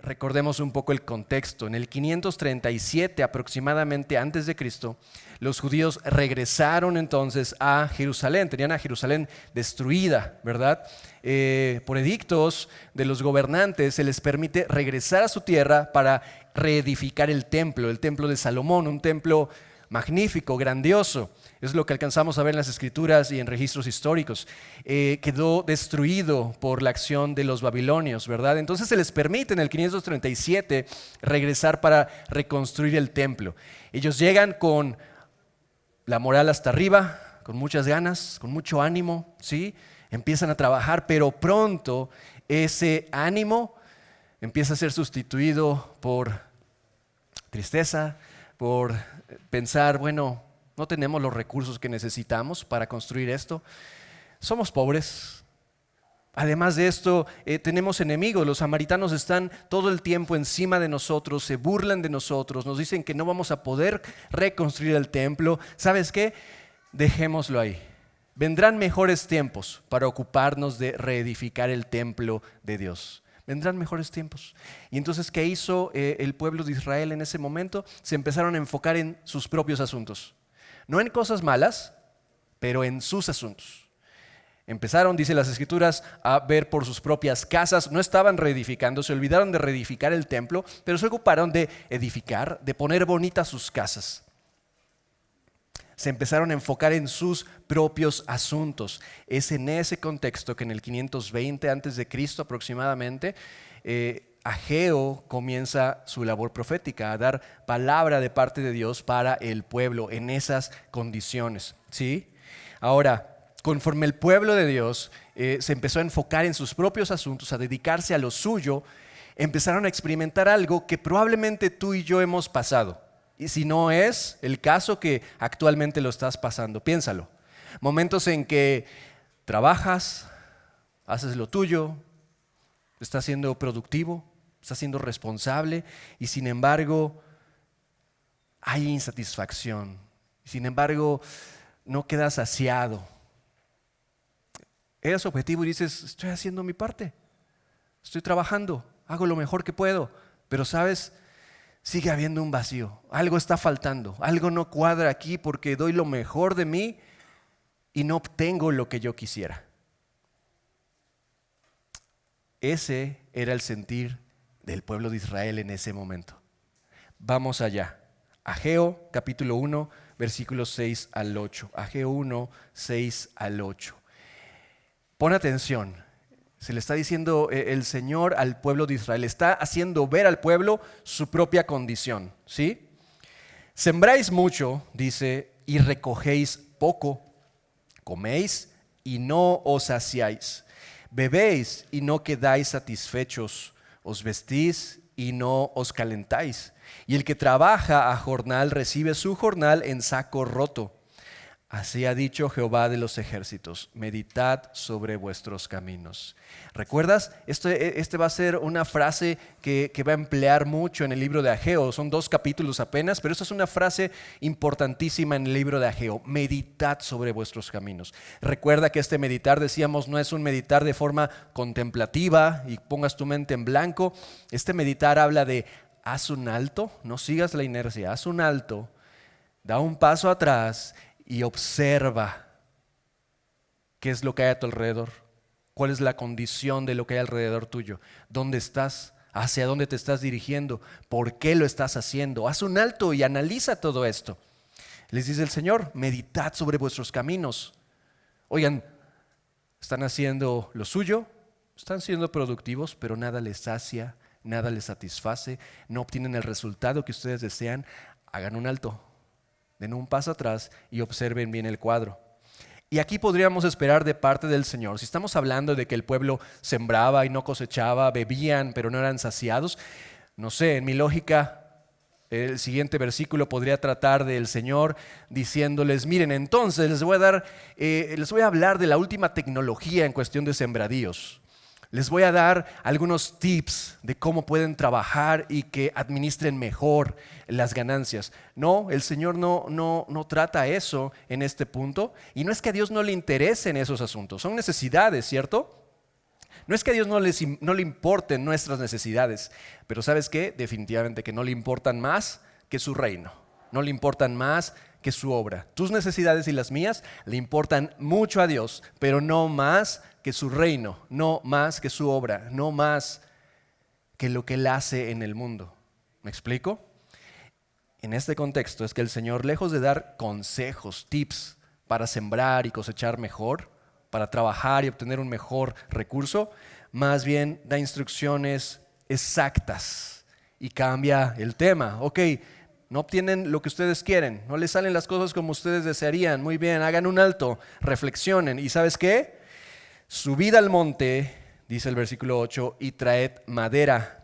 Recordemos un poco el contexto. En el 537 aproximadamente antes de Cristo, los judíos regresaron entonces a Jerusalén. Tenían a Jerusalén destruida, ¿verdad? Por edictos de los gobernantes se les permite regresar a su tierra para reedificar el templo de Salomón, un templo magnífico, grandioso. Es lo que alcanzamos a ver en las escrituras y en registros históricos. Quedó destruido por la acción de los babilonios, ¿verdad? Entonces se les permite en el 537 regresar para reconstruir el templo. Ellos llegan con la moral hasta arriba, con muchas ganas, con mucho ánimo, ¿sí? Empiezan a trabajar, pero pronto ese ánimo empieza a ser sustituido por tristeza, por pensar, bueno, no tenemos los recursos que necesitamos para construir esto. Somos pobres. Además de esto, tenemos enemigos. Los samaritanos están todo el tiempo encima de nosotros, se burlan de nosotros, nos dicen que no vamos a poder reconstruir el templo. ¿Sabes qué? Dejémoslo ahí. Vendrán mejores tiempos para ocuparnos de reedificar el templo de Dios. Vendrán mejores tiempos. Y entonces, ¿qué hizo el pueblo de Israel en ese momento? Se empezaron a enfocar en sus propios asuntos. No en cosas malas, pero en sus asuntos. Empezaron, dice las escrituras, a ver por sus propias casas. No estaban reedificando, se olvidaron de reedificar el templo, pero se ocuparon de edificar, de poner bonitas sus casas. Se empezaron a enfocar en sus propios asuntos. Es en ese contexto que en el 520 a.C. aproximadamente, Ageo comienza su labor profética, a dar palabra de parte de Dios para el pueblo en esas condiciones, ¿sí? Ahora, conforme el pueblo de Dios se empezó a enfocar en sus propios asuntos, a dedicarse a lo suyo, empezaron a experimentar algo que probablemente tú y yo hemos pasado. Y si no es el caso que actualmente lo estás pasando, piénsalo. Momentos en que trabajas, haces lo tuyo, estás siendo productivo, estás siendo responsable y sin embargo hay insatisfacción. Sin embargo no quedas saciado. Eres objetivo y dices, estoy haciendo mi parte, estoy trabajando, hago lo mejor que puedo, pero sabes, sigue habiendo un vacío, algo está faltando, algo no cuadra aquí porque doy lo mejor de mí y no obtengo lo que yo quisiera. Ese era el sentir del pueblo de Israel en ese momento. Vamos allá. Ageo capítulo 1, versículos 6 al 8. Ageo 1, 6 al 8. Pon atención. Se le está diciendo el Señor al pueblo de Israel. Está haciendo ver al pueblo su propia condición, ¿sí? Sembráis mucho, dice, y recogéis poco. Coméis y no os saciáis. Bebéis y no quedáis satisfechos, os vestís y no os calentáis. Y el que trabaja a jornal recibe su jornal en saco roto. Así ha dicho Jehová de los ejércitos, meditad sobre vuestros caminos. ¿Recuerdas? Este va a ser una frase que va a emplear mucho en el libro de Ageo. Son 2 capítulos apenas, pero esta es una frase importantísima en el libro de Ageo. Meditad sobre vuestros caminos. Recuerda que este meditar, decíamos, no es un meditar de forma contemplativa y pongas tu mente en blanco. Este meditar habla de haz un alto, no sigas la inercia, haz un alto, da un paso atrás y observa qué es lo que hay a tu alrededor, cuál es la condición de lo que hay alrededor tuyo, dónde estás, hacia dónde te estás dirigiendo, por qué lo estás haciendo. Haz un alto y analiza todo esto. Les dice el Señor, meditad sobre vuestros caminos. Oigan, están haciendo lo suyo, están siendo productivos, pero nada les sacia, nada les satisface, no obtienen el resultado que ustedes desean. Hagan un alto. Den un paso atrás y observen bien el cuadro. Y aquí podríamos esperar de parte del Señor, si estamos hablando de que el pueblo sembraba y no cosechaba, bebían pero no eran saciados, no sé, en mi lógica, el siguiente versículo podría tratar del Señor diciéndoles, miren, entonces les voy a hablar de la última tecnología en cuestión de sembradíos. Les voy a dar algunos tips de cómo pueden trabajar y que administren mejor las ganancias. No, el Señor no trata eso en este punto. Y no es que a Dios no le interesen esos asuntos, son necesidades, ¿cierto? No es que a Dios no le importen nuestras necesidades, pero ¿sabes qué? Definitivamente que no le importan más que su reino, no le importan más que su obra. Tus necesidades y las mías le importan mucho a Dios, pero no más que su reino, no más que su obra, no más que lo que Él hace en el mundo. ¿Me explico? En este contexto es que el Señor, lejos de dar consejos, tips para sembrar y cosechar mejor, para trabajar y obtener un mejor recurso, más bien da instrucciones exactas y cambia el tema. Ok, no obtienen lo que ustedes quieren, no les salen las cosas como ustedes desearían. Muy bien, hagan un alto, reflexionen. ¿Y sabes qué? Subid al monte, dice el versículo 8, y traed madera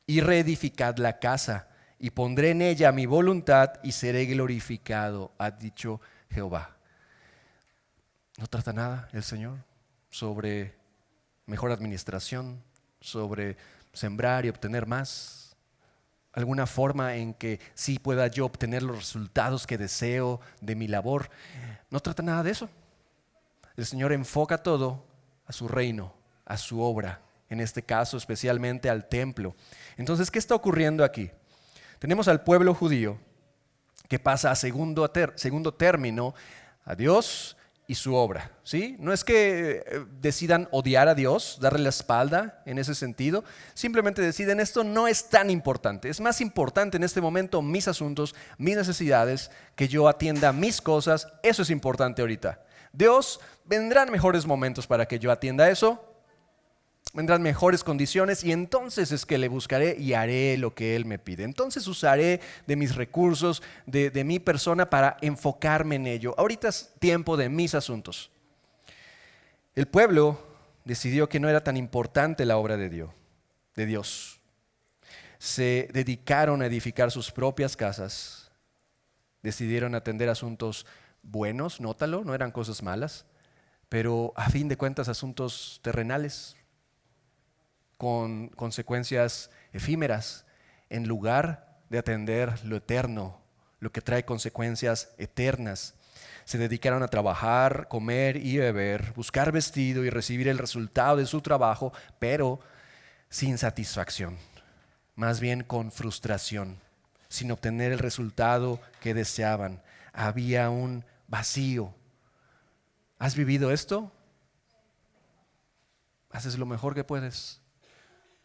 y reedificad la casa, y pondré en ella mi voluntad y seré glorificado, ha dicho Jehová. No trata nada el Señor sobre mejor administración, sobre sembrar y obtener más. Alguna forma en que sí pueda yo obtener los resultados que deseo de mi labor. No trata nada de eso. El Señor enfoca todo a su reino, a su obra, en este caso especialmente al templo. Entonces, ¿qué está ocurriendo aquí? Tenemos al pueblo judío que pasa a segundo término a Dios y su obra, ¿sí? No es que decidan odiar a Dios, darle la espalda en ese sentido, simplemente deciden esto no es tan importante, es más importante en este momento mis asuntos, mis necesidades, que yo atienda mis cosas, eso es importante ahorita. Dios, vendrán mejores momentos para que yo atienda eso, vendrán mejores condiciones y entonces es que le buscaré y haré lo que Él me pide. Entonces usaré de mis recursos, de mi persona para enfocarme en ello. Ahorita es tiempo de mis asuntos. El pueblo decidió que no era tan importante la obra de Dios. Se dedicaron a edificar sus propias casas, decidieron atender asuntos buenos, nótalo, no eran cosas malas, pero a fin de cuentas asuntos terrenales, con consecuencias efímeras, en lugar de atender lo eterno, lo que trae consecuencias eternas. Se dedicaron a trabajar, comer y beber, buscar vestido y recibir el resultado de su trabajo, pero sin satisfacción, más bien con frustración, sin obtener el resultado que deseaban. Había un vacío. ¿Has vivido esto? Haces lo mejor que puedes,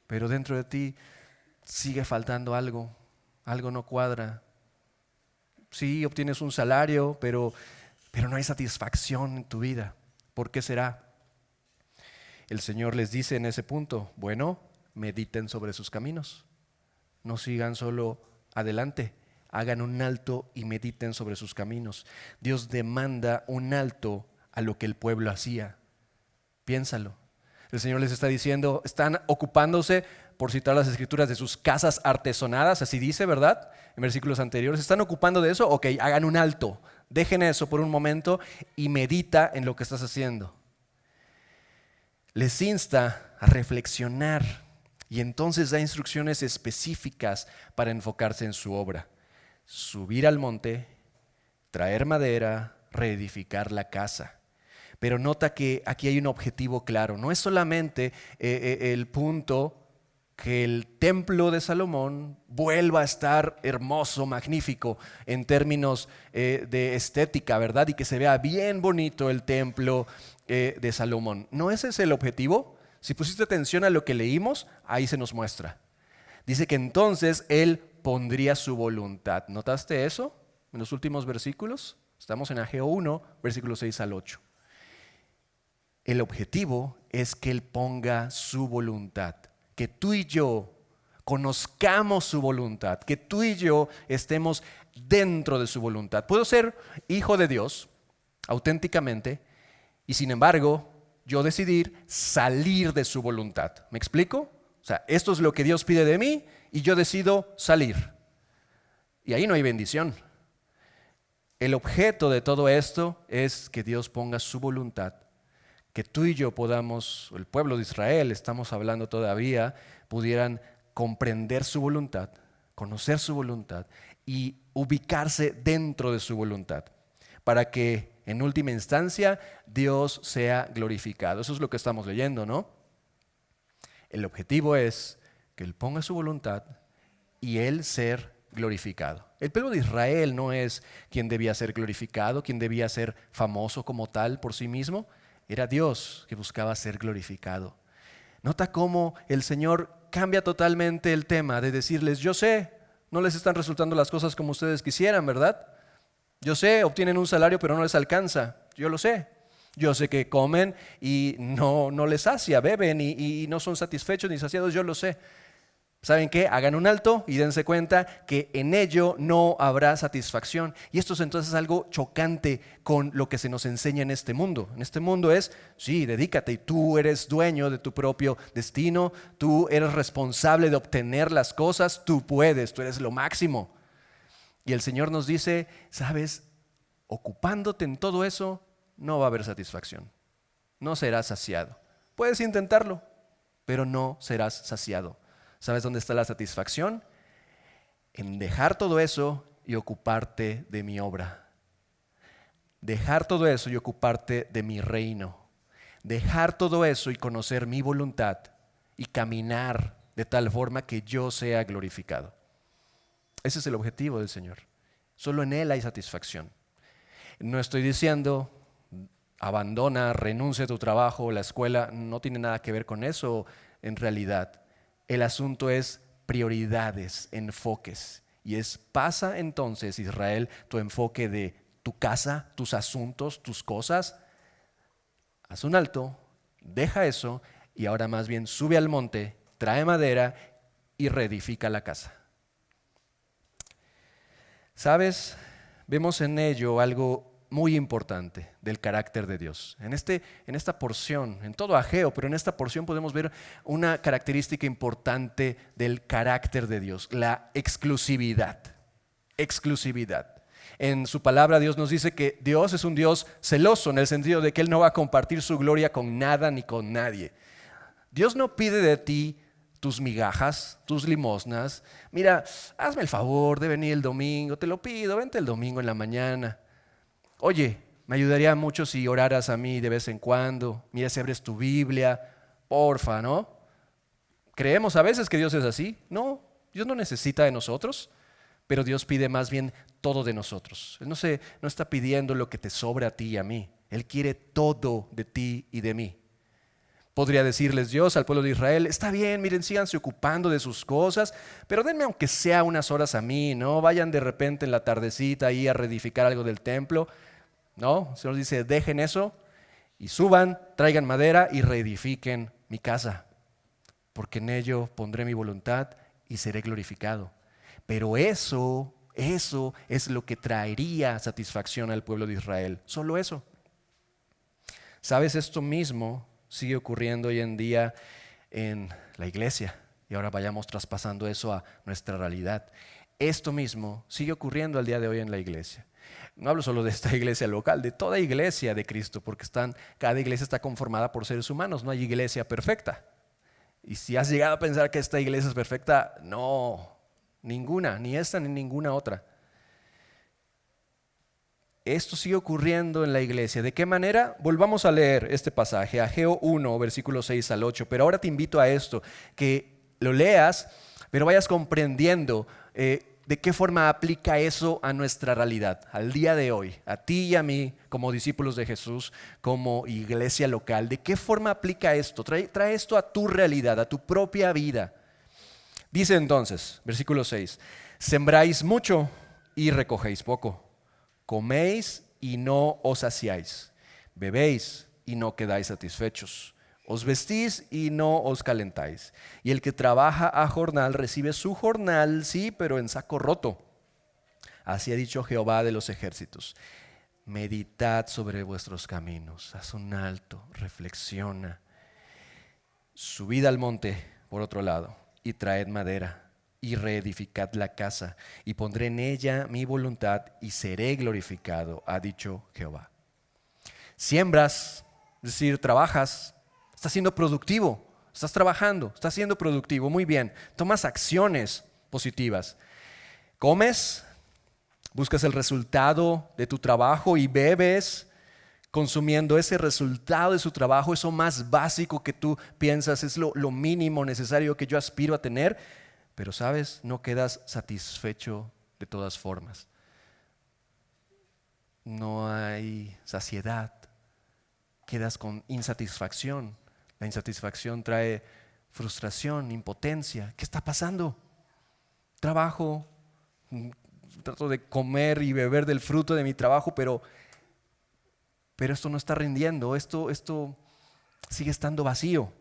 pero dentro de ti sigue faltando algo, algo no cuadra. Sí, obtienes un salario, pero no hay satisfacción en tu vida. ¿Por qué será? El Señor les dice en ese punto, bueno, mediten sobre sus caminos. No sigan solo adelante, hagan un alto y mediten sobre sus caminos. Dios demanda un alto a lo que el pueblo hacía. Piénsalo. El Señor les está diciendo, están ocupándose, por citar las escrituras, de sus casas artesonadas, así dice, ¿verdad? En versículos anteriores, ¿están ocupando de eso? Ok, hagan un alto, dejen eso por un momento y medita en lo que estás haciendo. Les insta a reflexionar y entonces da instrucciones específicas para enfocarse en su obra. Subir al monte, traer madera, reedificar la casa. Pero nota que aquí hay un objetivo claro. No es solamente el punto que el templo de Salomón vuelva a estar hermoso, magnífico en términos de estética, ¿verdad? Y que se vea bien bonito el templo de Salomón. ¿No ese es el objetivo? Si pusiste atención a lo que leímos, ahí se nos muestra. Dice que entonces Él pondría su voluntad. ¿Notaste eso en los últimos versículos? Estamos en Ageo 1, versículos 6 al 8. El objetivo es que Él ponga su voluntad, que tú y yo conozcamos su voluntad, que tú y yo estemos dentro de su voluntad. Puedo ser hijo de Dios auténticamente y sin embargo yo decidir salir de su voluntad. ¿Me explico? O sea, esto es lo que Dios pide de mí y yo decido salir. Y ahí no hay bendición. El objeto de todo esto es que Dios ponga su voluntad, que tú y yo podamos, el pueblo de Israel, estamos hablando todavía, pudieran comprender su voluntad, conocer su voluntad y ubicarse dentro de su voluntad, para que en última instancia Dios sea glorificado. Eso es lo que estamos leyendo, ¿no? El objetivo es que Él ponga su voluntad y Él ser glorificado. El pueblo de Israel no es quien debía ser glorificado, quien debía ser famoso como tal por sí mismo. Era Dios que buscaba ser glorificado. Nota cómo el Señor cambia totalmente el tema de decirles, yo sé, no les están resultando las cosas como ustedes quisieran, ¿verdad? Yo sé, obtienen un salario pero no les alcanza, yo lo sé. Yo sé que comen y no les sacia, beben y no son satisfechos ni saciados, yo lo sé. ¿Saben qué? Hagan un alto y dense cuenta que en ello no habrá satisfacción. Y esto es entonces algo chocante con lo que se nos enseña en este mundo. En este mundo es, sí, dedícate y tú eres dueño de tu propio destino, tú eres responsable de obtener las cosas, tú puedes, tú eres lo máximo. Y el Señor nos dice, ¿sabes? Ocupándote en todo eso, no va a haber satisfacción. No serás saciado. Puedes intentarlo, pero no serás saciado. ¿Sabes dónde está la satisfacción? En dejar todo eso y ocuparte de mi obra. Dejar todo eso y ocuparte de mi reino. Dejar todo eso y conocer mi voluntad y caminar de tal forma que yo sea glorificado. Ese es el objetivo del Señor. Solo en Él hay satisfacción. No estoy diciendo abandona, renuncia a tu trabajo, la escuela, no tiene nada que ver con eso en realidad. El asunto es prioridades, enfoques. Y pasa entonces, Israel, tu enfoque de tu casa, tus asuntos, tus cosas. Haz un alto, deja eso y ahora más bien sube al monte, trae madera y reedifica la casa. ¿Sabes? Vemos en ello algo muy importante del carácter de Dios. En esta porción, en todo Ageo, pero en esta porción podemos ver una característica importante del carácter de Dios, la exclusividad. Exclusividad. En su palabra Dios nos dice que Dios es un Dios celoso en el sentido de que Él no va a compartir su gloria con nada ni con nadie. Dios no pide de ti tus migajas, tus limosnas. Mira, hazme el favor de venir el domingo, te lo pido, vente el domingo en la mañana. Oye, me ayudaría mucho si oraras a mí de vez en cuando. Mira si abres tu Biblia, porfa, ¿no? Creemos a veces que Dios es así. No, Dios no necesita de nosotros, pero Dios pide más bien todo de nosotros. Él no está pidiendo lo que te sobra a ti y a mí. Él quiere todo de ti y de mí. Podría decirles Dios al pueblo de Israel, está bien, miren, síganse ocupando de sus cosas, pero denme aunque sea unas horas a mí, ¿no? Vayan de repente en la tardecita ahí a reedificar algo del templo. No, el Señor dice, dejen eso y suban, traigan madera y reedifiquen mi casa, porque en ello pondré mi voluntad y seré glorificado. Pero eso es lo que traería satisfacción al pueblo de Israel, solo eso. ¿Sabes? Esto mismo sigue ocurriendo hoy en día en la iglesia y ahora vayamos traspasando eso a nuestra realidad. Esto mismo sigue ocurriendo al día de hoy en la iglesia. No hablo solo de esta iglesia local, de toda iglesia de Cristo, porque cada iglesia está conformada por seres humanos, no hay iglesia perfecta. Y si has llegado a pensar que esta iglesia es perfecta, no, ninguna, ni esta ni ninguna otra. Esto sigue ocurriendo en la iglesia. ¿De qué manera? Volvamos a leer este pasaje, Ageo 1, versículos 6 al 8. Pero ahora te invito a esto, que lo leas, pero vayas comprendiendo de qué forma aplica eso a nuestra realidad, al día de hoy, a ti y a mí, como discípulos de Jesús, como iglesia local. ¿De qué forma aplica esto? Trae esto a tu realidad, a tu propia vida. Dice entonces, versículo 6, sembráis mucho y recogéis poco. Coméis y no os saciáis, bebéis y no quedáis satisfechos, os vestís y no os calentáis. Y el que trabaja a jornal recibe su jornal, sí, pero en saco roto. Así ha dicho Jehová de los ejércitos. Meditad sobre vuestros caminos, haz un alto, reflexiona. Subid al monte, por otro lado, y traed madera. Y reedificad la casa, y pondré en ella mi voluntad, y seré glorificado, ha dicho Jehová. Siembras, es decir, trabajas, estás siendo productivo, estás trabajando, estás siendo productivo, muy bien. Tomas acciones positivas. Comes, buscas el resultado de tu trabajo y bebes, consumiendo ese resultado de su trabajo, eso más básico que tú piensas es lo mínimo necesario que yo aspiro a tener, pero sabes, no quedas satisfecho de todas formas. No hay saciedad, quedas con insatisfacción. La insatisfacción trae frustración, impotencia. ¿Qué está pasando? Trabajo, trato de comer y beber del fruto de mi trabajo, pero esto no está rindiendo, esto sigue estando vacío.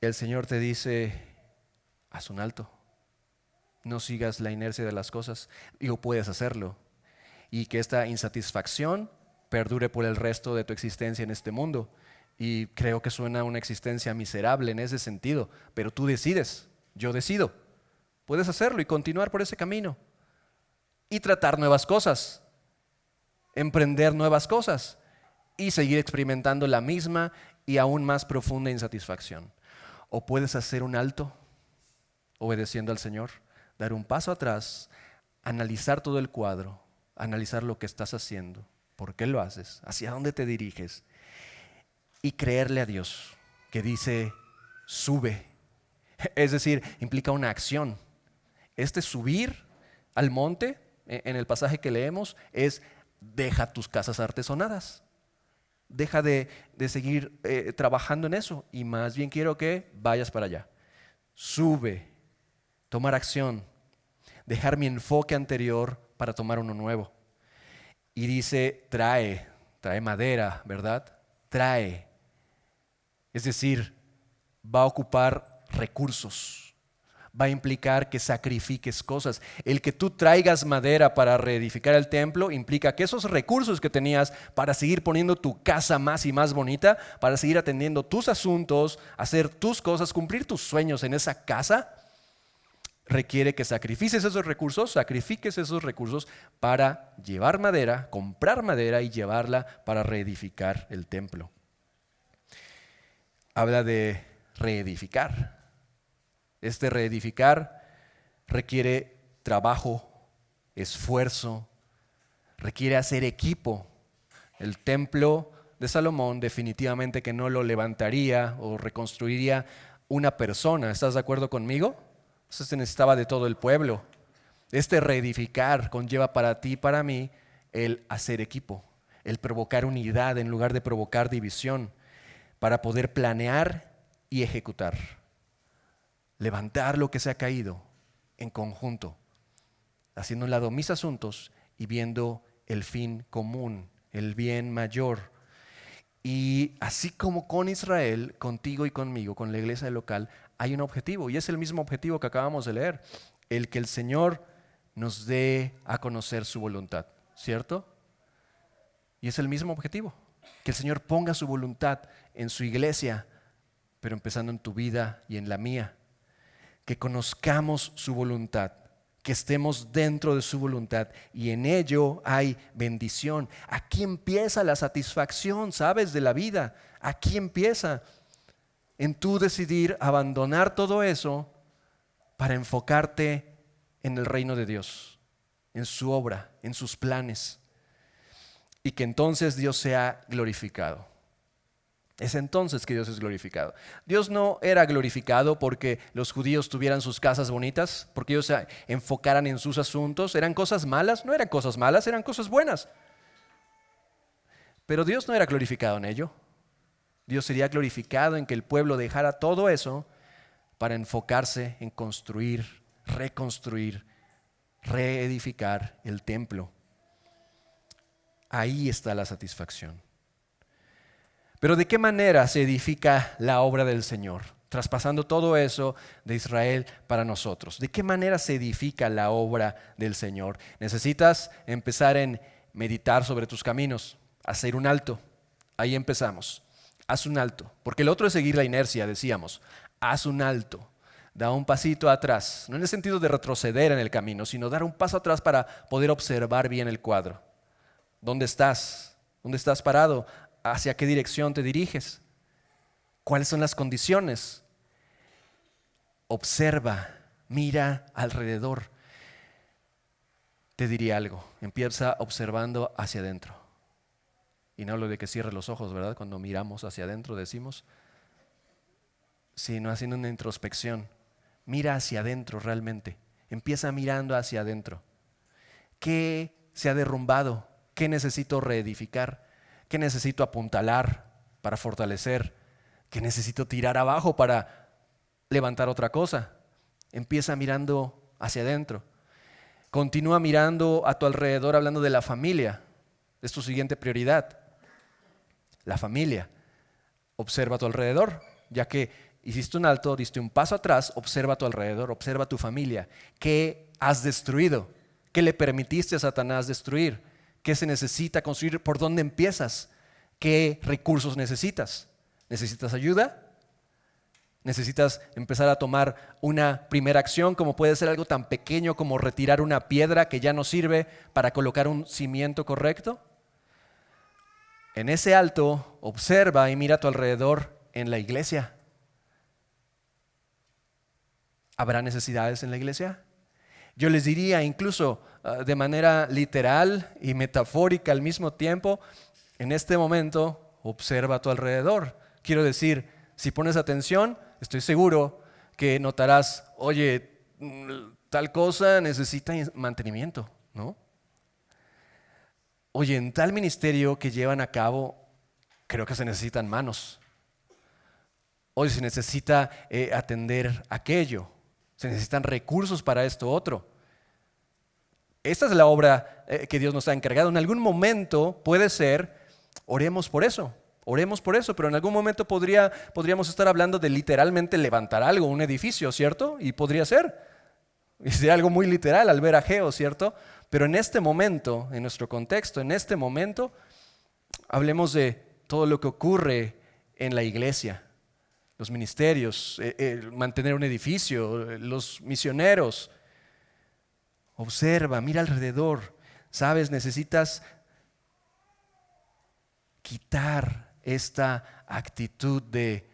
El Señor te dice, haz un alto, no sigas la inercia de las cosas, y puedes hacerlo. Y que esta insatisfacción perdure por el resto de tu existencia en este mundo. Y creo que suena a una existencia miserable en ese sentido, pero tú decides, yo decido. Puedes hacerlo y continuar por ese camino. Y tratar nuevas cosas, emprender nuevas cosas y seguir experimentando la misma y aún más profunda insatisfacción. O puedes hacer un alto, obedeciendo al Señor, dar un paso atrás, analizar todo el cuadro, analizar lo que estás haciendo, por qué lo haces, hacia dónde te diriges y creerle a Dios que dice, sube. Es decir, implica una acción. Este subir al monte, en el pasaje que leemos, es deja tus casas artesonadas. Deja de seguir trabajando en eso y más bien quiero que vayas para allá. Sube, tomar acción, dejar mi enfoque anterior para tomar uno nuevo. Y dice, trae madera, ¿verdad? Trae. Es decir, va a ocupar recursos. Va a implicar que sacrifiques cosas. El que tú traigas madera para reedificar el templo implica que esos recursos que tenías para seguir poniendo tu casa más y más bonita, para seguir atendiendo tus asuntos, hacer tus cosas, cumplir tus sueños en esa casa, requiere que sacrifiques esos recursos para llevar madera, comprar madera y llevarla para reedificar el templo. Habla de reedificar. Este reedificar requiere trabajo, esfuerzo, requiere hacer equipo. El templo de Salomón definitivamente que no lo levantaría o reconstruiría una persona. ¿Estás de acuerdo conmigo? Eso se necesitaba de todo el pueblo. Este reedificar conlleva para ti y para mí el hacer equipo, el provocar unidad en lugar de provocar división, para poder planear y ejecutar. Levantar lo que se ha caído en conjunto, haciendo a un lado mis asuntos y viendo el fin común, el bien mayor. Y así como con Israel, contigo y conmigo, con la iglesia local, hay un objetivo y es el mismo objetivo que acabamos de leer, el que el Señor nos dé a conocer su voluntad, ¿cierto? Y es el mismo objetivo, que el Señor ponga su voluntad en su iglesia, pero empezando en tu vida y en la mía. Que conozcamos su voluntad, que estemos dentro de su voluntad y en ello hay bendición. Aquí empieza la satisfacción, ¿sabes? De la vida. Aquí empieza en tú decidir abandonar todo eso para enfocarte en el reino de Dios, en su obra, en sus planes y que entonces Dios sea glorificado. Es entonces que Dios es glorificado. Dios no era glorificado porque los judíos tuvieran sus casas bonitas, porque ellos se enfocaran en sus asuntos. ¿Eran cosas malas? No eran cosas malas, eran cosas buenas. Pero Dios no era glorificado en ello. Dios sería glorificado en que el pueblo dejara todo eso para enfocarse en construir, reconstruir, reedificar el templo. Ahí está la satisfacción. Pero ¿de qué manera se edifica la obra del Señor? Traspasando todo eso de Israel para nosotros. ¿De qué manera se edifica la obra del Señor? Necesitas empezar en meditar sobre tus caminos, hacer un alto. Ahí empezamos. Haz un alto. Porque el otro es seguir la inercia, decíamos. Haz un alto. Da un pasito atrás. No en el sentido de retroceder en el camino, sino dar un paso atrás para poder observar bien el cuadro. ¿Dónde estás? ¿Dónde estás parado? ¿Hacia qué dirección te diriges? ¿Cuáles son las condiciones? Observa, mira alrededor. te diría algo. Empieza observando hacia adentro. Y no hablo de que cierres los ojos, ¿verdad? Cuando miramos hacia adentro decimos, sino haciendo una introspección. Mira hacia adentro realmente. Empieza mirando hacia adentro. ¿Qué se ha derrumbado? ¿Qué necesito reedificar? ¿Qué necesito apuntalar para fortalecer? ¿Qué necesito tirar abajo para levantar otra cosa? Empieza mirando hacia adentro. Continúa mirando a tu alrededor hablando de la familia. Es tu siguiente prioridad. La familia. Observa a tu alrededor, ya que hiciste un alto, diste un paso atrás, observa a tu alrededor, observa a tu familia. ¿Qué has destruido? ¿Qué le permitiste a Satanás destruir? ¿Qué se necesita construir? ¿Por dónde empiezas? ¿Qué recursos necesitas? ¿Necesitas ayuda? ¿Necesitas empezar a tomar una primera acción, como puede ser algo tan pequeño como retirar una piedra que ya no sirve para colocar un cimiento correcto? En ese alto, observa y mira a tu alrededor en la iglesia. ¿Habrá necesidades en la iglesia? Yo les diría incluso de manera literal y metafórica al mismo tiempo, en este momento observa a tu alrededor. Quiero decir, si pones atención, estoy seguro que notarás, oye, tal cosa necesita mantenimiento, ¿no? Oye, en tal ministerio que llevan a cabo, creo que se necesitan manos. Oye, se necesita atender aquello. Se necesitan recursos para esto otro. Esta es la obra que Dios nos ha encargado. En algún momento puede ser, oremos por eso, pero en algún momento podríamos estar hablando de literalmente levantar algo, un edificio, ¿cierto? Y podría ser. Y sería algo muy literal al ver a Geo, ¿cierto? Pero en este momento, en nuestro contexto, en este momento, hablemos de todo lo que ocurre en la iglesia. Los ministerios, mantener un edificio, los misioneros. Observa, mira alrededor. Sabes, necesitas quitar esta actitud de...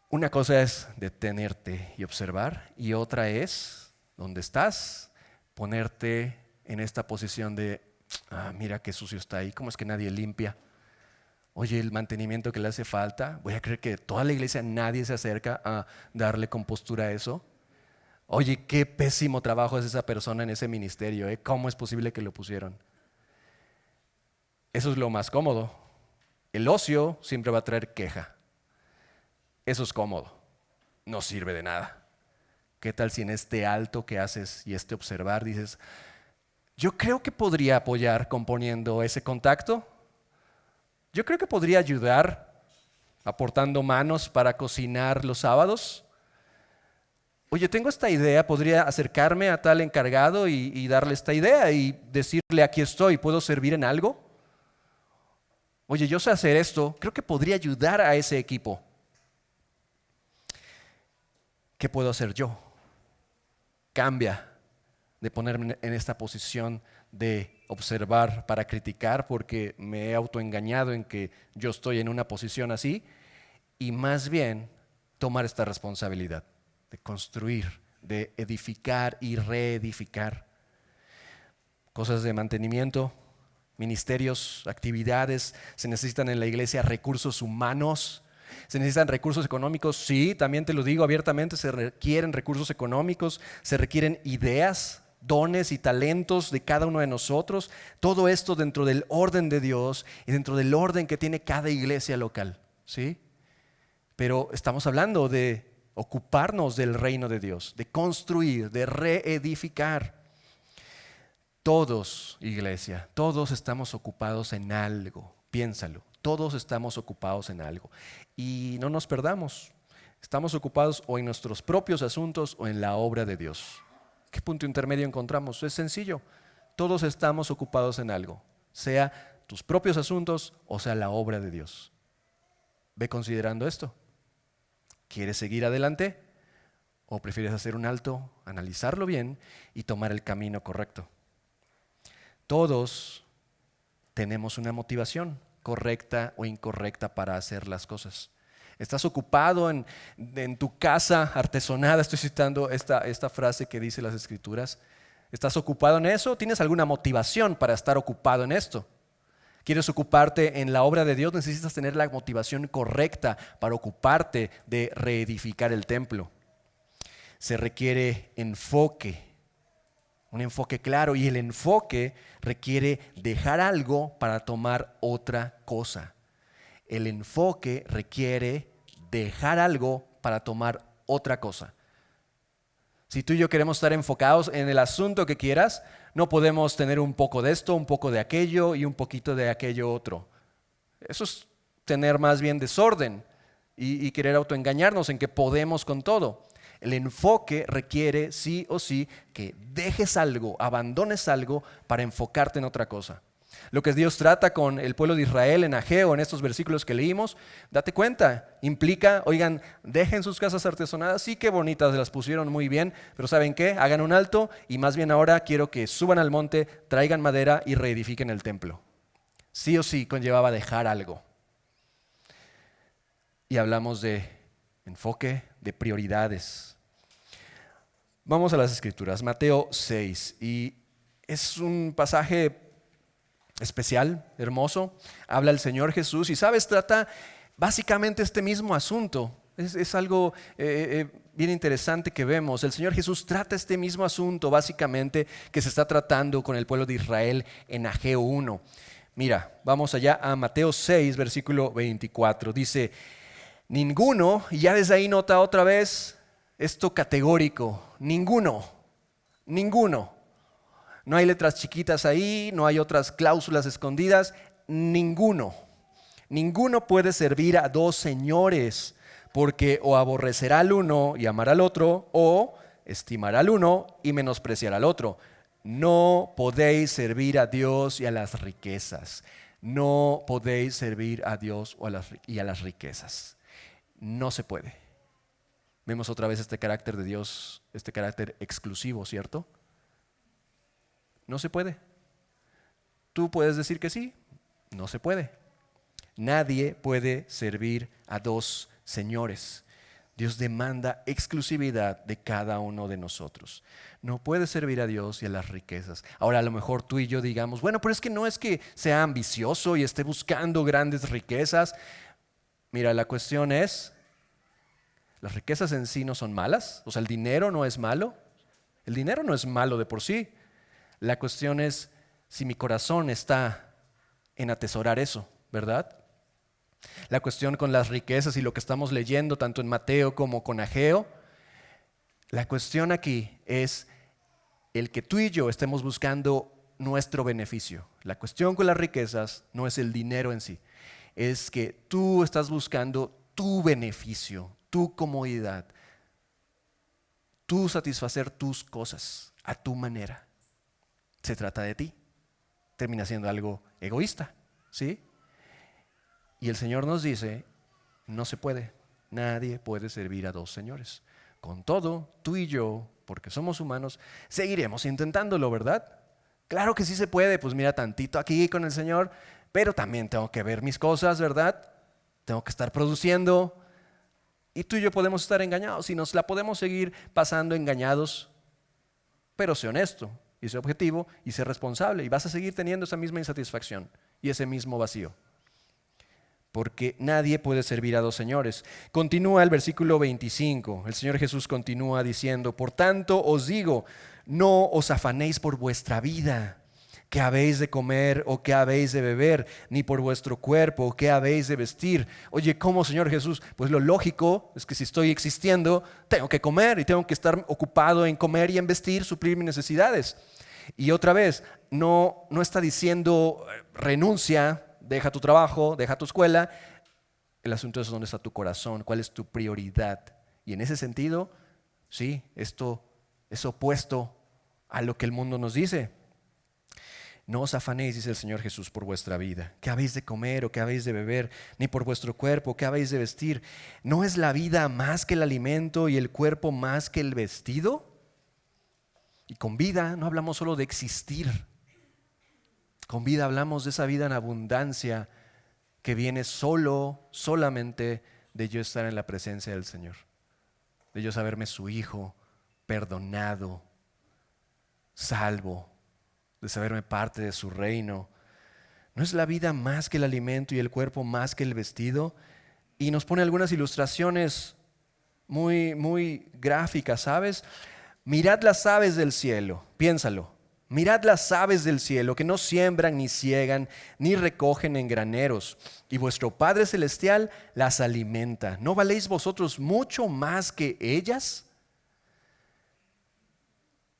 Una cosa es detenerte y observar, y otra es, donde estás, ponerte en esta posición de, mira qué sucio está ahí, ¿cómo es que nadie limpia? Oye, el mantenimiento que le hace falta, voy a creer que toda la iglesia nadie se acerca a darle compostura a eso. Oye, qué pésimo trabajo es esa persona en ese ministerio, ¿eh? ¿Cómo es posible que lo pusieron? Eso es lo más cómodo. El ocio siempre va a traer queja. Eso es cómodo, no sirve de nada. ¿Qué tal si en este alto que haces y este observar dices, yo creo que podría apoyar componiendo ese contacto? Yo creo que podría ayudar aportando manos para cocinar los sábados. Oye, tengo esta idea, podría acercarme a tal encargado y darle esta idea y decirle, aquí estoy, ¿puedo servir en algo? Oye, yo sé hacer esto, creo que podría ayudar a ese equipo. ¿Qué puedo hacer yo? Cambia de ponerme en esta posición de observar para criticar porque me he autoengañado en que yo estoy en una posición así, y más bien tomar esta responsabilidad de construir, de edificar y reedificar. Cosas de mantenimiento, ministerios, actividades, se necesitan en la iglesia recursos humanos. ¿Se necesitan recursos económicos? Sí, también te lo digo abiertamente, se requieren recursos económicos, se requieren ideas, dones y talentos de cada uno de nosotros. Todo esto dentro del orden de Dios y dentro del orden que tiene cada iglesia local, ¿sí? Pero estamos hablando de ocuparnos del reino de Dios, de construir, de reedificar. Todos, iglesia, todos estamos ocupados en algo, piénsalo. Todos estamos ocupados en algo y no nos perdamos. Estamos ocupados o en nuestros propios asuntos o en la obra de Dios. ¿Qué punto intermedio encontramos? Es sencillo. Todos estamos ocupados en algo, sea tus propios asuntos o sea la obra de Dios. Ve considerando esto. ¿Quieres seguir adelante o prefieres hacer un alto, analizarlo bien y tomar el camino correcto? Todos tenemos una motivación, correcta o incorrecta, para hacer las cosas. Estás ocupado en tu casa artesonada. Estoy citando esta frase que dice las Escrituras. ¿Estás ocupado en eso? ¿Tienes alguna motivación para estar ocupado en esto? ¿Quieres ocuparte en la obra de Dios? Necesitas tener la motivación correcta para ocuparte de reedificar el templo. Se requiere enfoque, un enfoque claro, y el enfoque requiere dejar algo para tomar otra cosa. El enfoque requiere dejar algo para tomar otra cosa. Si tú y yo queremos estar enfocados en el asunto que quieras, no podemos tener un poco de esto, un poco de aquello y un poquito de aquello otro. Eso es tener más bien desorden y querer autoengañarnos en que podemos con todo. El enfoque requiere sí o sí que dejes algo, abandones algo para enfocarte en otra cosa. Lo que Dios trata con el pueblo de Israel en Ageo, en estos versículos que leímos, date cuenta, implica, oigan, dejen sus casas artesonadas, sí que bonitas, las pusieron muy bien, pero ¿saben qué? Hagan un alto y más bien ahora quiero que suban al monte, traigan madera y reedifiquen el templo. Sí o sí conllevaba dejar algo. Y hablamos de enfoque, de prioridades. Vamos a las Escrituras, Mateo 6, y es un pasaje especial, hermoso. Habla el Señor Jesús y, ¿sabes? Trata básicamente este mismo asunto. Es algo bien interesante que vemos. El Señor Jesús trata este mismo asunto básicamente que se está tratando con el pueblo de Israel en Ageo 1. Mira, vamos allá a Mateo 6, versículo 24. Dice, ninguno, y ya desde ahí nota otra vez esto categórico, ninguno. No hay letras chiquitas ahí, no hay otras cláusulas escondidas, ninguno puede servir a dos señores, porque o aborrecerá al uno y amará al otro, o estimará al uno y menospreciará al otro. No podéis servir a Dios y a las riquezas. No podéis servir a Dios y a las riquezas. No se puede. Vemos otra vez este carácter de Dios, este carácter exclusivo, ¿cierto? No se puede. Tú puedes decir que sí, no se puede. Nadie puede servir a dos señores. Dios demanda exclusividad de cada uno de nosotros. No puedes servir a Dios y a las riquezas. Ahora a lo mejor tú y yo digamos, bueno, pero es que no es que sea ambicioso y esté buscando grandes riquezas. Mira, la cuestión es, las riquezas en sí no son malas, o sea, el dinero no es malo. El dinero no es malo de por sí. La cuestión es si mi corazón está en atesorar eso, ¿verdad? La cuestión con las riquezas y lo que estamos leyendo tanto en Mateo como con Ageo, la cuestión aquí es el que tú y yo estemos buscando nuestro beneficio. La cuestión con las riquezas no es el dinero en sí, es que tú estás buscando tu beneficio, tu comodidad, tú satisfacer tus cosas a tu manera. Se trata de ti. Termina siendo algo egoísta, ¿sí? Y el Señor nos dice, no se puede. Nadie puede servir a dos señores. Con todo, tú y yo, porque somos humanos, seguiremos intentándolo, ¿verdad? Claro que sí se puede, pues mira, tantito aquí con el Señor, pero también tengo que ver mis cosas, ¿verdad? Tengo que estar produciendo. Y tú y yo podemos estar engañados y nos la podemos seguir pasando engañados, pero sé honesto. Y sé objetivo y sé responsable y vas a seguir teniendo esa misma insatisfacción y ese mismo vacío. Porque nadie puede servir a dos señores. Continúa el versículo 25. El Señor Jesús continúa diciendo, por tanto os digo, no os afanéis por vuestra vida, qué habéis de comer o qué habéis de beber, ni por vuestro cuerpo, qué habéis de vestir. Oye, ¿cómo, Señor Jesús? Pues lo lógico es que si estoy existiendo, tengo que comer y tengo que estar ocupado en comer y en vestir, suplir mis necesidades. Y otra vez, no está diciendo renuncia, deja tu trabajo, deja tu escuela. El asunto es dónde está tu corazón, cuál es tu prioridad. Y en ese sentido, sí, esto es opuesto a lo que el mundo nos dice. No os afanéis, dice el Señor Jesús, por vuestra vida. ¿Qué habéis de comer o qué habéis de beber? Ni por vuestro cuerpo, ¿qué habéis de vestir? ¿No es la vida más que el alimento y el cuerpo más que el vestido? Y con vida no hablamos solo de existir. Con vida hablamos de esa vida en abundancia que viene solamente de yo estar en la presencia del Señor. De yo saberme su hijo, perdonado, salvo, de saberme parte de su reino. ¿No es la vida más que el alimento y el cuerpo más que el vestido? Y nos pone algunas ilustraciones muy gráficas, ¿sabes? Mirad las aves del cielo, piénsalo. Mirad las aves del cielo que no siembran, ni ciegan, ni recogen en graneros, y vuestro Padre Celestial las alimenta. ¿No valéis vosotros mucho más que ellas?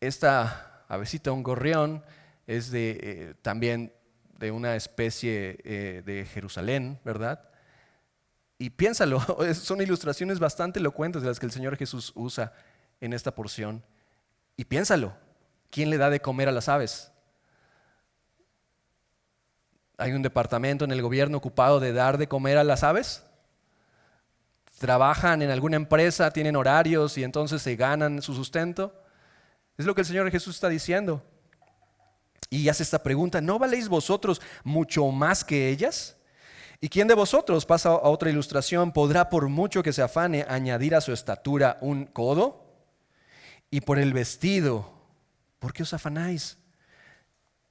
Esta avecita, un gorrión, es también de una especie de Jerusalén, ¿verdad? Y piénsalo, son ilustraciones bastante elocuentes de las que el Señor Jesús usa en esta porción. Y piénsalo, ¿quién le da de comer a las aves? ¿Hay un departamento en el gobierno ocupado de dar de comer a las aves? ¿Trabajan en alguna empresa, tienen horarios y entonces se ganan su sustento? Es lo que el Señor Jesús está diciendo. Y hace esta pregunta, ¿no valéis vosotros mucho más que ellas? ¿Y quién de vosotros, pasa a otra ilustración, podrá por mucho que se afane añadir a su estatura un codo? Y por el vestido, ¿por qué os afanáis?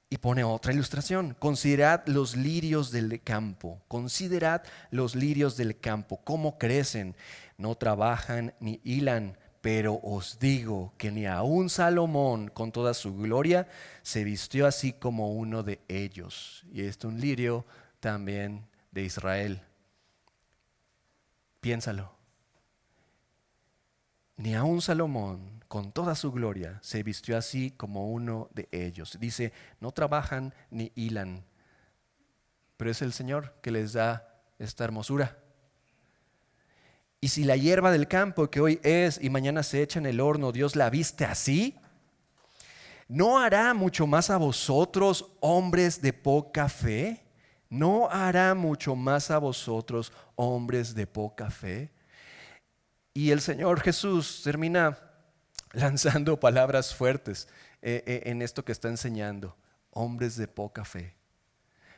Y pone otra ilustración, considerad los lirios del campo, considerad los lirios del campo, cómo crecen, no trabajan ni hilan, pero os digo que ni aun Salomón con toda su gloria se vistió así como uno de ellos. Y esto un lirio también de Israel. Piénsalo. Ni aun Salomón con toda su gloria se vistió así como uno de ellos. Dice, no trabajan ni hilan, pero es el Señor que les da esta hermosura. Y si la hierba del campo que hoy es y mañana se echa en el horno, Dios la viste así, ¿no hará mucho más a vosotros, hombres de poca fe? ¿No hará mucho más a vosotros, hombres de poca fe? Y el Señor Jesús termina lanzando palabras fuertes en esto que está enseñando. Hombres de poca fe.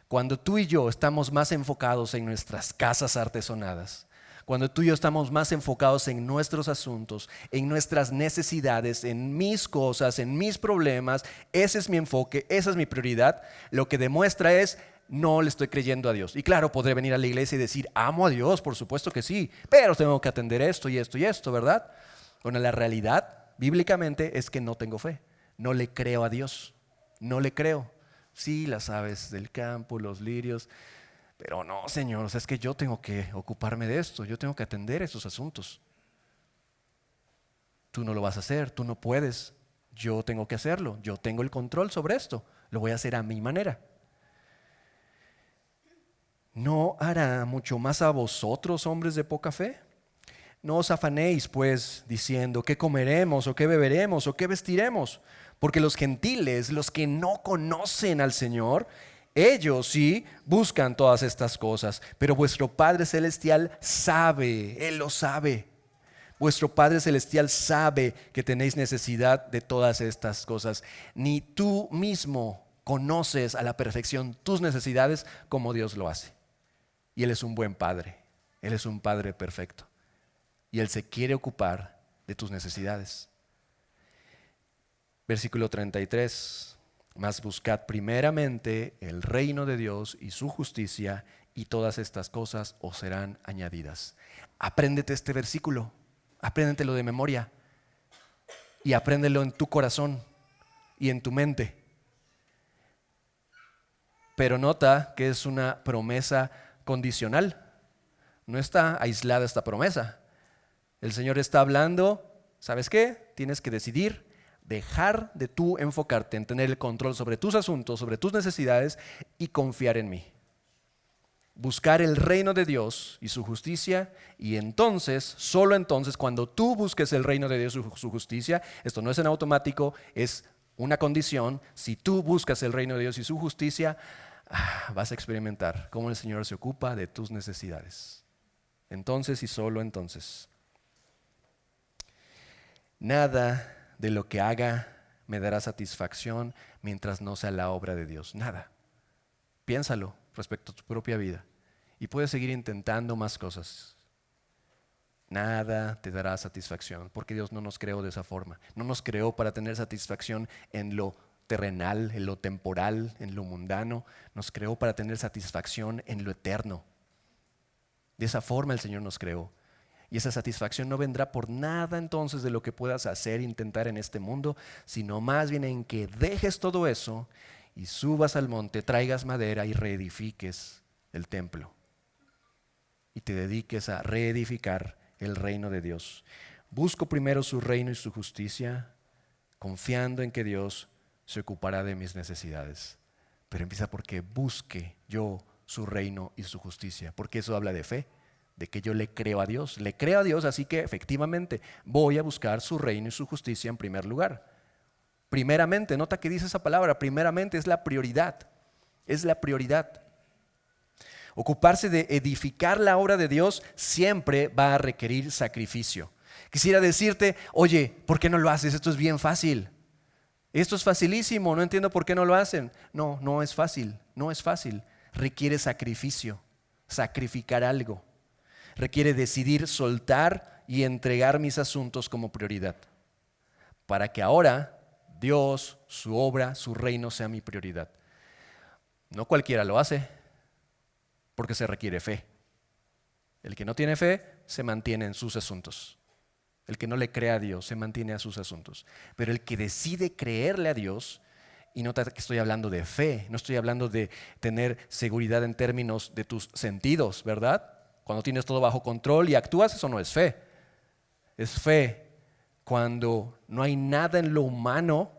Cuando tú y yo estamos más enfocados en nuestras casas artesonadas, cuando tú y yo estamos más enfocados en nuestros asuntos, en nuestras necesidades, en mis cosas, en mis problemas, ese es mi enfoque, esa es mi prioridad, lo que demuestra es, no le estoy creyendo a Dios. Y claro, podré venir a la iglesia y decir, amo a Dios, por supuesto que sí, pero tengo que atender esto y esto y esto, ¿verdad? Bueno, la realidad, bíblicamente, es que no tengo fe, no le creo a Dios, no le creo. Sí, las aves del campo, los lirios, pero no, Señor, o sea, es que yo tengo que ocuparme de esto, yo tengo que atender estos asuntos. Tú no lo vas a hacer, tú no puedes, yo tengo que hacerlo, yo tengo el control sobre esto, lo voy a hacer a mi manera. ¿No hará mucho más a vosotros, hombres de poca fe? No os afanéis, pues, diciendo, ¿qué comeremos o qué beberemos o qué vestiremos? Porque los gentiles, los que no conocen al Señor, ellos sí buscan todas estas cosas, pero vuestro Padre Celestial sabe, Él lo sabe. Vuestro Padre Celestial sabe que tenéis necesidad de todas estas cosas. Ni tú mismo conoces a la perfección tus necesidades como Dios lo hace. Y Él es un buen Padre, Él es un Padre perfecto. Y Él se quiere ocupar de tus necesidades. Versículo 33. Mas buscad primeramente el reino de Dios y su justicia, y todas estas cosas os serán añadidas. Apréndete este versículo, apréndetelo de memoria y apréndelo en tu corazón y en tu mente. Pero nota que es una promesa condicional. No está aislada esta promesa. El Señor está hablando, ¿sabes qué? Tienes que decidir dejar de tú enfocarte en tener el control sobre tus asuntos, sobre tus necesidades y confiar en mí. Buscar el reino de Dios y su justicia, y entonces, solo entonces, cuando tú busques el reino de Dios y su justicia, esto no es en automático, es una condición. Si tú buscas el reino de Dios y su justicia, vas a experimentar cómo el Señor se ocupa de tus necesidades. Entonces y solo entonces. Nada de lo que haga me dará satisfacción mientras no sea la obra de Dios. Nada. Piénsalo respecto a tu propia vida y puedes seguir intentando más cosas. Nada te dará satisfacción, porque Dios no nos creó de esa forma. No nos creó para tener satisfacción en lo terrenal, en lo temporal, en lo mundano. Nos creó para tener satisfacción en lo eterno. De esa forma el Señor nos creó. Y esa satisfacción no vendrá por nada entonces de lo que puedas hacer e intentar en este mundo, sino más bien en que dejes todo eso y subas al monte, traigas madera y reedifiques el templo. Y te dediques a reedificar el reino de Dios. Busco primero su reino y su justicia, confiando en que Dios se ocupará de mis necesidades. Pero empieza porque busque yo su reino y su justicia, porque eso habla de fe, de que yo le creo a Dios. Le creo a Dios, así que efectivamente voy a buscar su reino y su justicia en primer lugar. Primeramente, nota que dice esa palabra, primeramente es la prioridad, es la prioridad. Ocuparse de edificar la obra de Dios siempre va a requerir sacrificio. Quisiera decirte, oye, ¿por qué no lo haces? Esto es bien fácil. Esto es facilísimo, no entiendo por qué no lo hacen. No, no es fácil, no es fácil. Requiere sacrificio, sacrificar algo. Requiere decidir soltar y entregar mis asuntos como prioridad. Para que ahora Dios, su obra, su reino sea mi prioridad. No cualquiera lo hace. Porque se requiere fe. El que no tiene fe se mantiene en sus asuntos. El que no le cree a Dios se mantiene a sus asuntos. Pero el que decide creerle a Dios, y nota que estoy hablando de fe, no estoy hablando de tener seguridad en términos de tus sentidos, ¿verdad? Cuando tienes todo bajo control y actúas, eso no es fe. Es fe cuando no hay nada en lo humano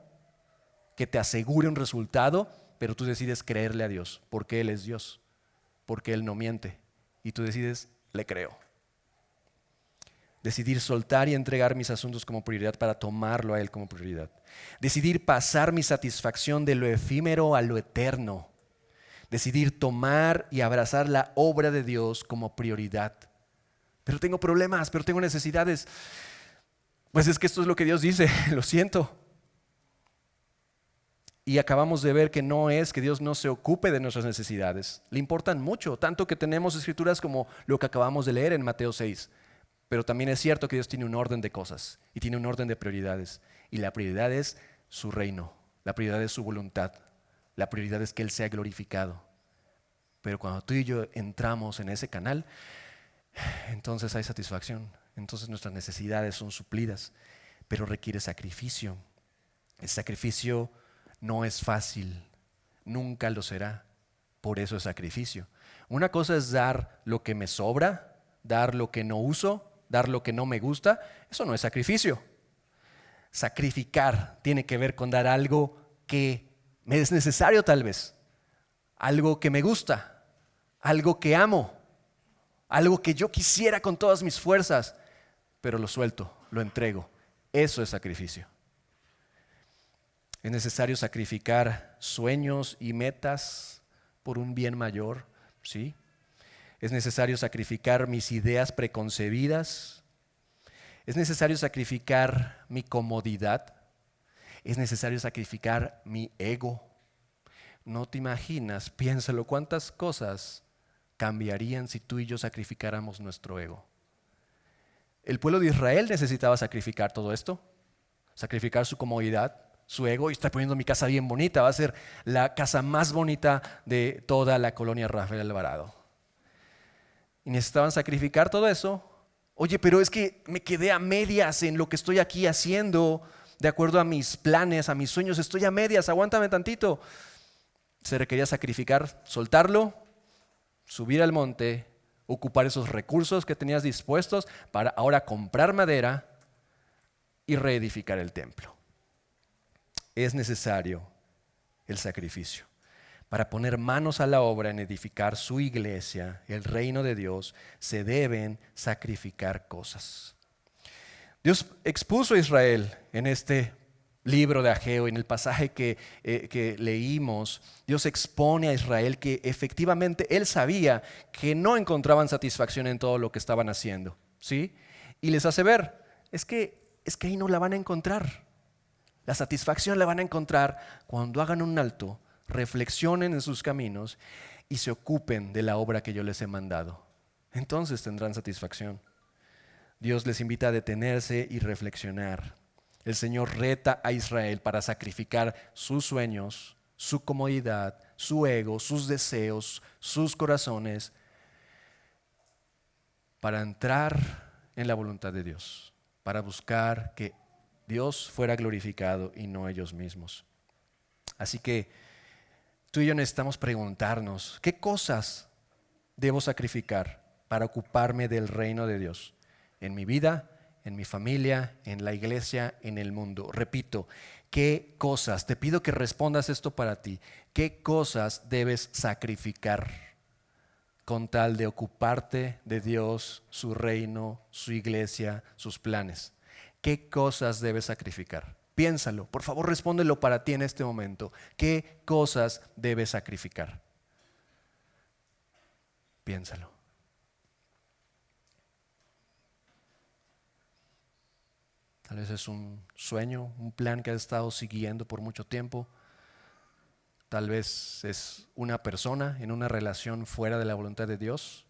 que te asegure un resultado, pero tú decides creerle a Dios, porque Él es Dios. Porque Él no miente y tú decides, le creo. Decidir soltar y entregar mis asuntos como prioridad para tomarlo a Él como prioridad. Decidir pasar mi satisfacción de lo efímero a lo eterno. Decidir tomar y abrazar la obra de Dios como prioridad. Pero tengo problemas, pero tengo necesidades. Pues es que esto es lo que Dios dice, lo siento. Y acabamos de ver que no es que Dios no se ocupe de nuestras necesidades. Le importan mucho, tanto que tenemos escrituras como lo que acabamos de leer en Mateo 6. Pero también es cierto que Dios tiene un orden de cosas y tiene un orden de prioridades. Y la prioridad es su reino, la prioridad es su voluntad, la prioridad es que Él sea glorificado. Pero cuando tú y yo entramos en ese canal, entonces hay satisfacción, entonces nuestras necesidades son suplidas, pero requiere sacrificio. El sacrificio no es fácil, nunca lo será, por eso es sacrificio. Una cosa es dar lo que me sobra, dar lo que no uso, dar lo que no me gusta, eso no es sacrificio. Sacrificar tiene que ver con dar algo que me es necesario tal vez, algo que me gusta, algo que amo, algo que yo quisiera con todas mis fuerzas, pero lo suelto, lo entrego. Eso es sacrificio. Es necesario sacrificar sueños y metas por un bien mayor, ¿sí? Es necesario sacrificar mis ideas preconcebidas. Es necesario sacrificar mi comodidad. Es necesario sacrificar mi ego. No te imaginas, piénsalo, cuántas cosas cambiarían si tú y yo sacrificáramos nuestro ego. El pueblo de Israel necesitaba sacrificar todo esto, sacrificar su comodidad, su ego, y está poniendo mi casa bien bonita, va a ser la casa más bonita de toda la colonia Rafael Alvarado. Y necesitaban sacrificar todo eso. Oye, pero es que me quedé a medias en lo que estoy aquí haciendo, de acuerdo a mis planes, a mis sueños, estoy a medias, aguántame tantito. Se requería sacrificar, soltarlo, subir al monte, ocupar esos recursos que tenías dispuestos para ahora comprar madera y reedificar el templo. Es necesario el sacrificio. Para poner manos a la obra en edificar su iglesia, el reino de Dios, se deben sacrificar cosas. Dios expuso a Israel en este libro de Ageo, en el pasaje que leímos. Dios expone a Israel que efectivamente Él sabía que no encontraban satisfacción en todo lo que estaban haciendo, ¿sí? Y les hace ver, es que ahí no la van a encontrar. La satisfacción la van a encontrar cuando hagan un alto, reflexionen en sus caminos y se ocupen de la obra que yo les he mandado. Entonces tendrán satisfacción. Dios les invita a detenerse y reflexionar. El Señor reta a Israel para sacrificar sus sueños, su comodidad, su ego, sus deseos, sus corazones, para entrar en la voluntad de Dios, para buscar que Dios fuera glorificado y no ellos mismos. Así que tú y yo necesitamos preguntarnos, ¿qué cosas debo sacrificar para ocuparme del reino de Dios en mi vida, en mi familia, en la iglesia, en el mundo? Repito, ¿qué cosas? Te pido que respondas esto para ti. ¿Qué cosas debes sacrificar con tal de ocuparte de Dios, su reino, su iglesia, sus planes? ¿Qué cosas debes sacrificar? Piénsalo, por favor, respóndelo para ti en este momento. ¿Qué cosas debes sacrificar? Piénsalo. Tal vez es un sueño, un plan que has estado siguiendo por mucho tiempo. Tal vez es una persona en una relación fuera de la voluntad de Dios.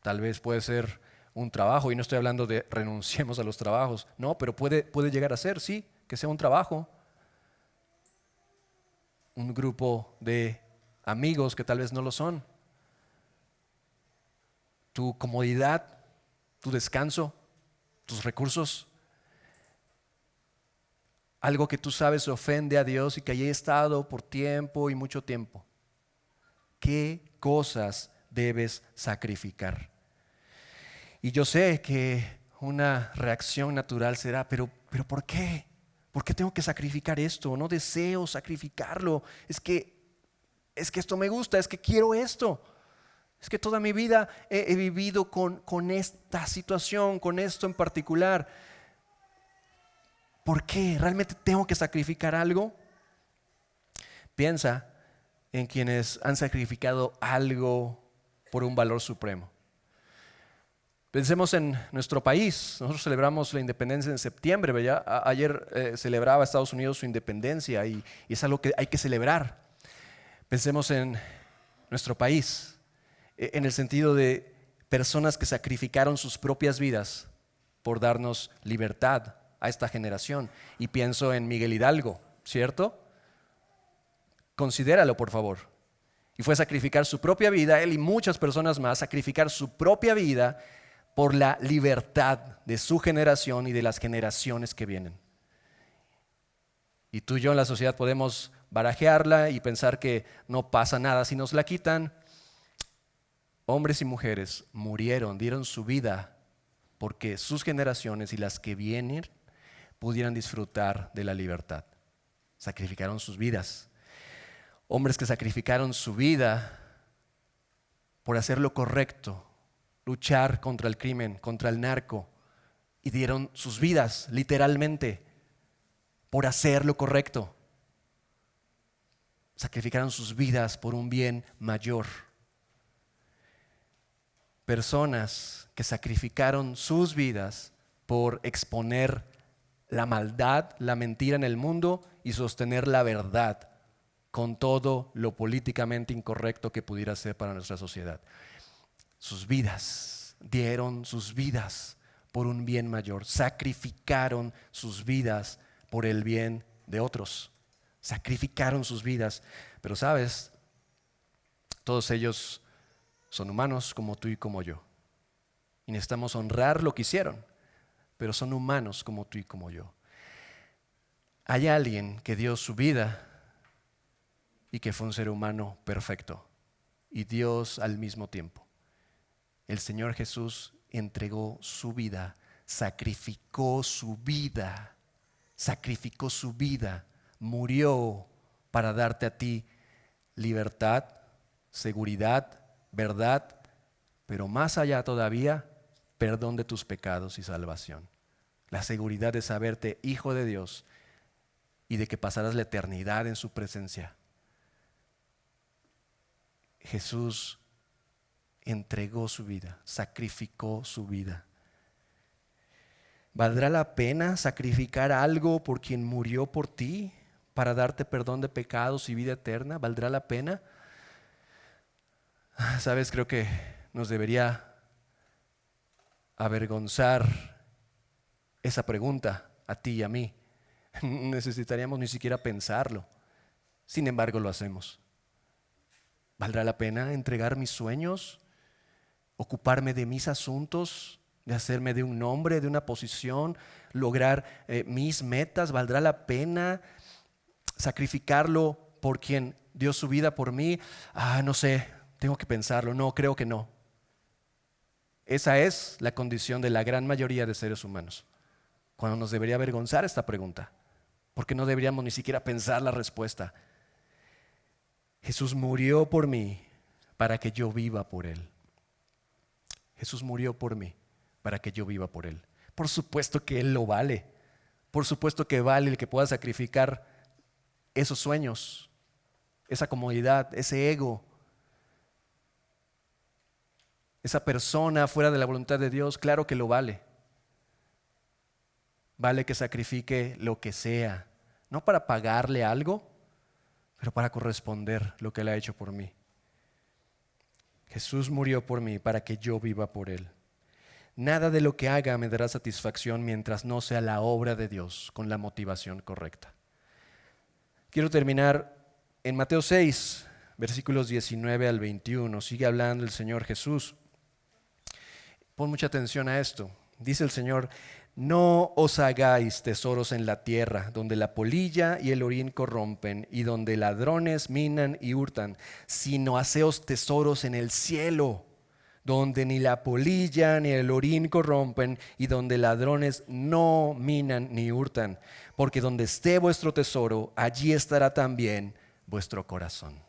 Tal vez puede ser un trabajo, y no estoy hablando de renunciemos a los trabajos, no, pero puede llegar a ser, sí, que sea un trabajo. Un grupo de amigos que tal vez no lo son. Tu comodidad, tu descanso, tus recursos. Algo que tú sabes ofende a Dios y que haya estado por tiempo y mucho tiempo. ¿Qué cosas debes sacrificar? Y yo sé que una reacción natural será, pero ¿por qué? ¿Por qué tengo que sacrificar esto? No deseo sacrificarlo. Es que esto me gusta, es que quiero esto. Es que toda mi vida he vivido con esta situación, con esto en particular. ¿Por qué? ¿Realmente tengo que sacrificar algo? Piensa en quienes han sacrificado algo por un valor supremo. Pensemos en nuestro país. Nosotros celebramos la independencia en septiembre, ¿verdad? Ayer celebraba Estados Unidos su independencia y es algo que hay que celebrar. Pensemos en nuestro país, en el sentido de personas que sacrificaron sus propias vidas por darnos libertad a esta generación. Y pienso en Miguel Hidalgo, ¿cierto? Considéralo, por favor. Y fue sacrificar su propia vida, él y muchas personas más, sacrificar su propia vida por la libertad de su generación y de las generaciones que vienen. Y tú y yo en la sociedad podemos barajearla y pensar que no pasa nada si nos la quitan. Hombres y mujeres murieron, dieron su vida porque sus generaciones y las que vienen pudieran disfrutar de la libertad. Sacrificaron sus vidas. Hombres que sacrificaron su vida por hacer lo correcto, luchar contra el crimen, contra el narco, y dieron sus vidas literalmente por hacer lo correcto. Sacrificaron sus vidas por un bien mayor. Personas que sacrificaron sus vidas por exponer la maldad, la mentira en el mundo y sostener la verdad con todo lo políticamente incorrecto que pudiera ser para nuestra sociedad. Sus vidas, dieron sus vidas por un bien mayor, sacrificaron sus vidas por el bien de otros, sacrificaron sus vidas. Pero sabes, todos ellos son humanos como tú y como yo, y necesitamos honrar lo que hicieron, pero son humanos como tú y como yo. Hay alguien que dio su vida y que fue un ser humano perfecto y Dios al mismo tiempo. El Señor Jesús entregó su vida, sacrificó su vida, murió para darte a ti libertad, seguridad, verdad, pero más allá todavía, perdón de tus pecados y salvación. La seguridad de saberte hijo de Dios y de que pasarás la eternidad en su presencia. Jesús entregó su vida, sacrificó su vida. ¿Valdrá la pena sacrificar algo por quien murió por ti para darte perdón de pecados y vida eterna? ¿Valdrá la pena? Sabes, creo que nos debería avergonzar esa pregunta a ti y a mí. Necesitaríamos ni siquiera pensarlo. Sin embargo, lo hacemos. ¿Valdrá la pena entregar mis sueños? ¿Ocuparme de mis asuntos? ¿De hacerme de un nombre, de una posición? ¿Lograr mis metas? ¿Valdrá la pena sacrificarlo por quien dio su vida por mí? No sé, tengo que pensarlo. No, creo que no. Esa es la condición de la gran mayoría de seres humanos. Cuando nos debería avergonzar esta pregunta, porque no deberíamos ni siquiera pensar la respuesta. Jesús murió por mí para que yo viva por Él. Jesús murió por mí para que yo viva por Él. Por supuesto que Él lo vale. Por supuesto que vale el que pueda sacrificar esos sueños, esa comodidad, ese ego, esa persona fuera de la voluntad de Dios. Claro que lo vale. Vale que sacrifique lo que sea, no para pagarle algo, pero para corresponder lo que Él ha hecho por mí. Jesús murió por mí para que yo viva por Él. Nada de lo que haga me dará satisfacción mientras no sea la obra de Dios con la motivación correcta. Quiero terminar en Mateo 6, versículos 19 al 21. Sigue hablando el Señor Jesús. Pon mucha atención a esto. Dice el Señor: no os hagáis tesoros en la tierra, donde la polilla y el orín corrompen, y donde ladrones minan y hurtan, sino haceos tesoros en el cielo, donde ni la polilla ni el orín corrompen, y donde ladrones no minan ni hurtan, porque donde esté vuestro tesoro, allí estará también vuestro corazón.